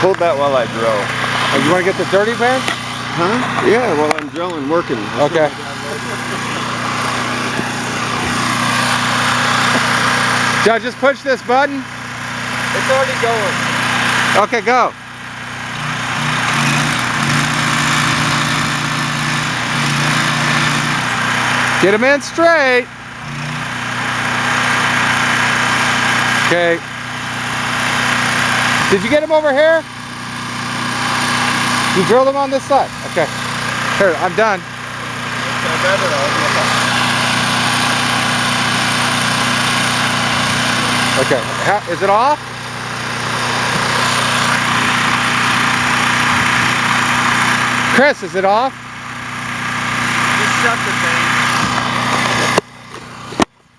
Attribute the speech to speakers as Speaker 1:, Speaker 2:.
Speaker 1: Hold that while I drill.
Speaker 2: Oh, you want to get the dirty bench?
Speaker 1: Huh? Yeah, while I'm drilling, working.
Speaker 2: Okay. John, just push this button.
Speaker 1: It's already going.
Speaker 2: Okay, go. Get him in straight. Okay. Did you get him over here? You drilled him on this side. Okay. Here, I'm done. Okay. Is it off? Chris, is it off?
Speaker 1: Just shut the thing.